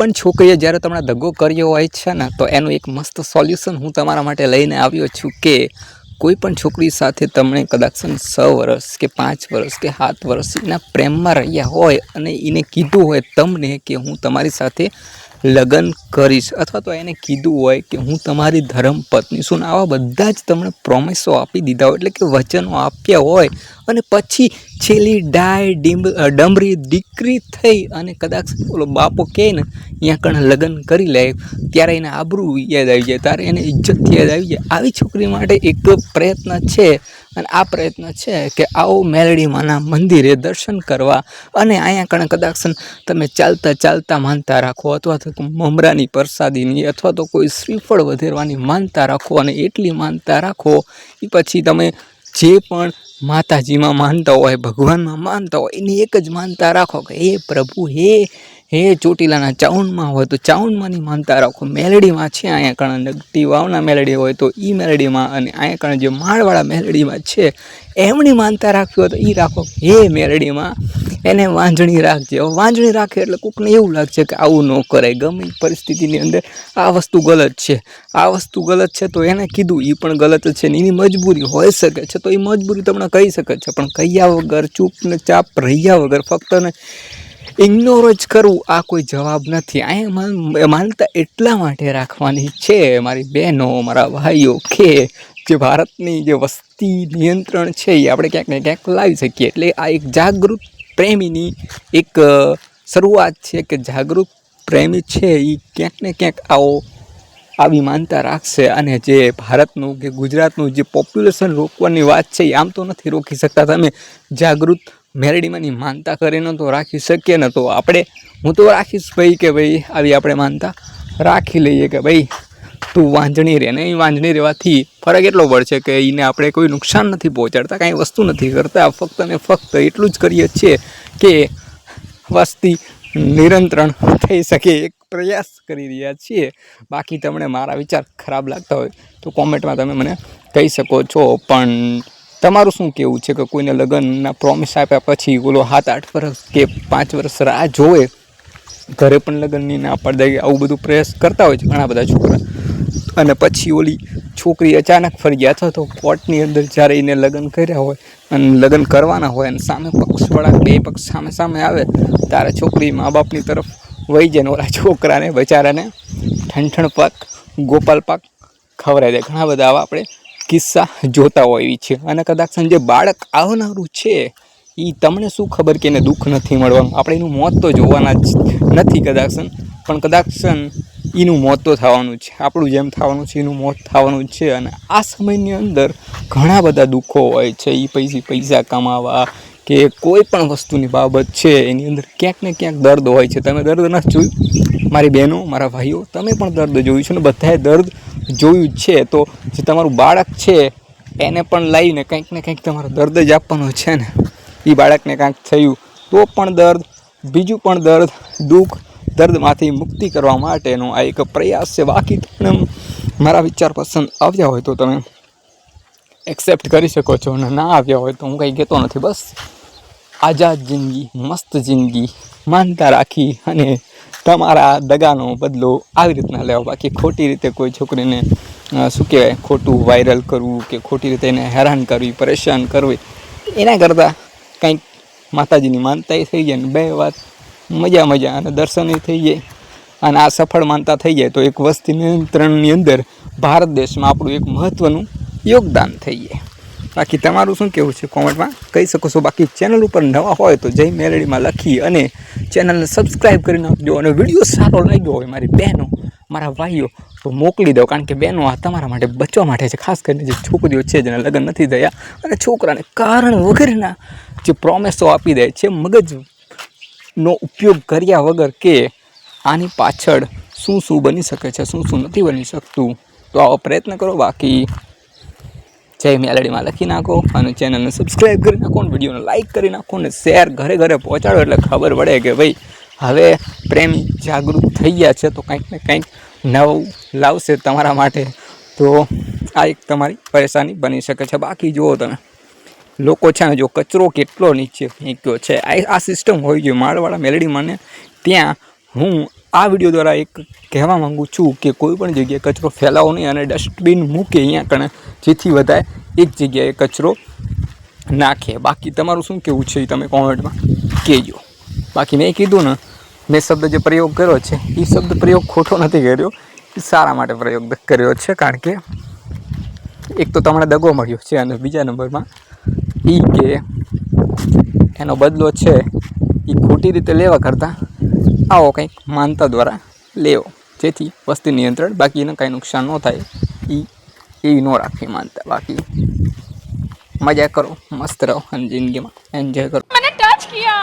પણ છોકરીએ જ્યારે તમને દગો કર્યો હોય છે ને, તો એનું એક મસ્ત સોલ્યુશન હું તમારા માટે લઈને આવ્યો છું કે કોઈ પણ છોકરી સાથે તમને કદાચ 6 વર્ષ કે 5 વર્ષ કે 7 વર્ષ એના પ્રેમમાં રહ્યા હોય અને એને કીધું હોય તમને કે હું તમારી સાથે લગ્ન કરીશ, અથવા તો એને કીધું હોય કે હું તમારી ધર્મપત્ની છું, આવા બધા જ તમને પ્રોમિસો આપી દીધા હોય, એટલે કે વચનો આપ્યા હોય, અને પછી છેલ્લી ડમરી દીકરી થઈ અને કદાચ ઓલો બાપો કહે ને અહીંયા કણ લગ્ન કરી લે, ત્યારે એને આબરૂ યાદ આવી જાય, ત્યારે એને ઇજ્જત યાદ આવી જાય. આવી છોકરી માટે એક પ્રયત્ન છે, અને આ પ્રયત્ન છે કે આવો મેલડીમાંના મંદિરે દર્શન કરવા, અને અહીંયા કણ કદાચ તમે ચાલતા ચાલતા માનતા રાખો, અથવા તો મમરાની પ્રસાદીની, અથવા તો કોઈ શ્રીફળ વધેરવાની માનતા રાખો, અને એટલી માનતા રાખો એ પછી તમે જે પણ માતાજીમાં માનતા હોય, ભગવાનમાં માનતા હોય, એની એક જ માનતા રાખો કે હે પ્રભુ, હે ચોટીલાના ચાઉંડમાં હોય તો ચાઉંડમાંની માનતા રાખો. મેલડીમાં છે અહીંયા કણ નગટી વાવના મેલડી હોય તો એ મેલડીમાં, અને અહીંયા કણ જે માળવાળા મેલડીમાં છે એમની માનતા રાખવી હોય તો એ રાખો. હે મેલડીમાં એને વાંજણી રાખજે. વાંજણી રાખે એટલે કોઈકને એવું લાગશે કે આવું ન કરાય, ગમે પરિસ્થિતિની અંદર આ વસ્તુ ગલત છે, આ વસ્તુ ગલત છે, તો એને કીધું એ પણ ગલત જ છે ને એની મજબૂરી હોઈ શકે છે, તો એ મજબૂરી તમને કહી શકે છે, પણ કહ્યા વગર ચૂપ ને ચાપ રહ્યા વગર ફક્ત ને ઇગ્નોર જ કરવું આ કોઈ જવાબ નથી. અહીંયા માનતા એટલા માટે રાખવાની છે મારી બહેનો, મારા ભાઈઓ, કે જે ભારતની જે વસ્તી નિયંત્રણ છે એ આપણે ક્યાંક ને ક્યાંક લાવી શકીએ. એટલે આ એક જાગૃત પ્રેમીની એક શરૂઆત છે કે જાગૃત પ્રેમી છે એ ક્યાંક ને ક્યાંક આવી માનતા રાખશે, અને જે ભારતનું કે ગુજરાતનું જે પોપ્યુલેશન રોકવાની વાત છે એ આમ તો નથી રોકી શકતા. તમે જાગૃત મેલડીમાંની માનતા કરીને તો રાખી શકીએ ને, તો હું તો રાખીશ ભાઈ કે ભાઈ આવી આપણે માનતા રાખી લઈએ કે ભાઈ તું વાંજણી રહે ને. એ વાંજણી રહેવાથી ફરક એટલો પડશે કે એને આપણે કોઈ નુકસાન નથી પહોંચાડતા, કાંઈ વસ્તુ નથી કરતા, ફક્ત ને ફક્ત એટલું જ કરીએ છીએ કે વસ્તી નિયંત્રણ થઈ શકે એક પ્રયાસ કરી રહ્યા છીએ. બાકી તમને મારા વિચાર ખરાબ લાગતા હોય તો કોમેન્ટમાં તમે મને કહી શકો છો. પણ તમારું શું કહેવું છે કે કોઈને લગ્નના પ્રોમિસ આપ્યા પછી ઓલો 7-8 વર્ષ કે 5 વર્ષ રાહ જોવે, ઘરે પણ લગ્નની ના પાડી દે, આવું બધું પ્રયાસ કરતા હોય છે ઘણા બધા છોકરા, અને પછી ઓલી છોકરી અચાનક ફરી ગયા, અથવા તો કોર્ટની અંદર જ્યારે એને લગ્ન કર્યા હોય અને લગ્ન કરવાના હોય, અને સામે પક્ષવાળા બે પક્ષ સામે આવે, ત્યારે છોકરી મા બાપની તરફ વહી જાય ને ઓલા છોકરાને બચારાને ઠંઠણ પાક ગોપાલ પાક ખવડાવી દે. ઘણા બધા આવા આપણે કિસ્સા જોતા હોય છે. અને કદાચ જે બાળક આવનારું છે એ તમને શું ખબર કે એને દુઃખ નથી મળવાનું, આપણે એનું મોત તો જોવાના જ નથી કદાચ, પણ કદાચ એનું મોત તો થવાનું છે, આપણું જેમ થવાનું છે એનું મોત થવાનું છે. અને આ સમયની અંદર ઘણા બધા દુઃખો હોય છે. એ પૈસા કમાવા કે કોઈ પણ વસ્તુની બાબત છે એની અંદર ક્યાંક ને ક્યાંક દર્દ હોય છે. તમે દર્દ નથી જોયું મારી બહેનો, મારા ભાઈઓ, તમે પણ દર્દ જોયું છે ને બધાએ દર્દ જોયું છે. તો જે તમારું બાળક છે એને પણ લાવીને કંઈક ને કંઈક તમારો દર્દ જ આપવાનો છે ને. એ બાળકને કાંઈક થયું તો પણ દર્દ, બીજું પણ દર્દ, દુઃખ, દર્દમાંથી મુક્તિ કરવા માટેનો આ એક પ્રયાસ છે. બાકી તમને મારા વિચાર પસંદ આવ્યા હોય તો તમે એક્સેપ્ટ કરી શકો છો, અને ના આવ્યા હોય તો હું કંઈ કહેતો નથી. બસ આઝાદ જિંદગી, મસ્ત જિંદગી માનતા રાખી અને તમારા દગાનો બદલો આવી રીતના લેવો. બાકી ખોટી રીતે કોઈ છોકરીને શું કહેવાય, ખોટું વાયરલ કરવું કે ખોટી રીતે એને હેરાન કરવી, પરેશાન કરવી, એના કરતાં કંઈક માતાજીની માનતાએ થઈ જાય ને બે વાત મજા અને દર્શનય થઈ જાય, અને આ સફળ માનતા થઈ જાય તો એક વસ્તી નિયંત્રણની અંદર ભારત દેશમાં આપણું એક મહત્ત્વનું યોગદાન થઈ જાય. બાકી તમારું શું કહેવું છે કોમેન્ટમાં કહી શકો છો. બાકી ચેનલ ઉપર નવા હોય તો જય મેલડીમાં લખી અને ચેનલને સબસ્ક્રાઈબ કરી નાખજો. અને વિડીયો સારો લાગ્યો હોય મારી બહેનો, મારા ભાઈઓ, તો મોકલી દો, કારણ કે બહેનો આ તમારા માટે બચવા માટે છે. ખાસ કરીને જે છોકરીઓ છે જેના લગ્ન નથી થયા અને છોકરાને કારણ વગરના જે પ્રોમિસો આપી દે છે મગજનો ઉપયોગ કર્યા વગર કે આની પાછળ શું બની શકે છે, શું નથી બની શકતું, તો આવો પ્રયત્ન કરો. બાકી જય મેલડીમાં લખી નાખો અને ચેનલને સબસ્ક્રાઈબ કરી નાખો, અને વિડીયોને લાઇક કરી નાખો, અને શેર ઘરે પહોંચાડો, એટલે ખબર પડે કે ભાઈ હવે પ્રેમી જાગૃત થઈ ગયા છે, તો કંઈક ને કંઈક નવું લાવશે તમારા માટે. તો આ એક તમારી પરેશાની બની શકે છે. બાકી જુઓ તમે લોકો છે ને, જો કચરો કેટલો નીચે ફેંક્યો છે, આ સિસ્ટમ હોવી જોઈએ માળવાળા મેલડીમાં ને. ત્યાં હું આ વિડીયો દ્વારા એક કહેવા માગું છું કે કોઈ પણ જગ્યાએ કચરો ફેલાવો નહીં અને ડસ્ટબિન મૂકે અહીંયા કણે જેથી વધારે એક જગ્યાએ કચરો નાખે. બાકી તમારું શું કહેવું છે એ તમે કોમેન્ટમાં કહેજો. બાકી મેં કીધું ને, મેં શબ્દ જે પ્રયોગ કર્યો છે એ શબ્દ પ્રયોગ ખોટો નથી કર્યો, એ સારા માટે પ્રયોગ કર્યો છે. કારણ કે એક તો તમને દગો મળ્યો છે અને બીજા નંબરમાં એ કે એનો બદલો છે એ ખોટી રીતે લેવા કરતાં આવો કંઈક માનતા દ્વારા લેવો જેથી વસ્તી નિયંત્રણ, બાકી એને કાંઈ નુકસાન ન થાય એવી ન રાખવી માનતા. બાકી મજા કરો, મસ્ત રહો અને જિંદગીમાં એન્જોય કરો. मैंने टच किया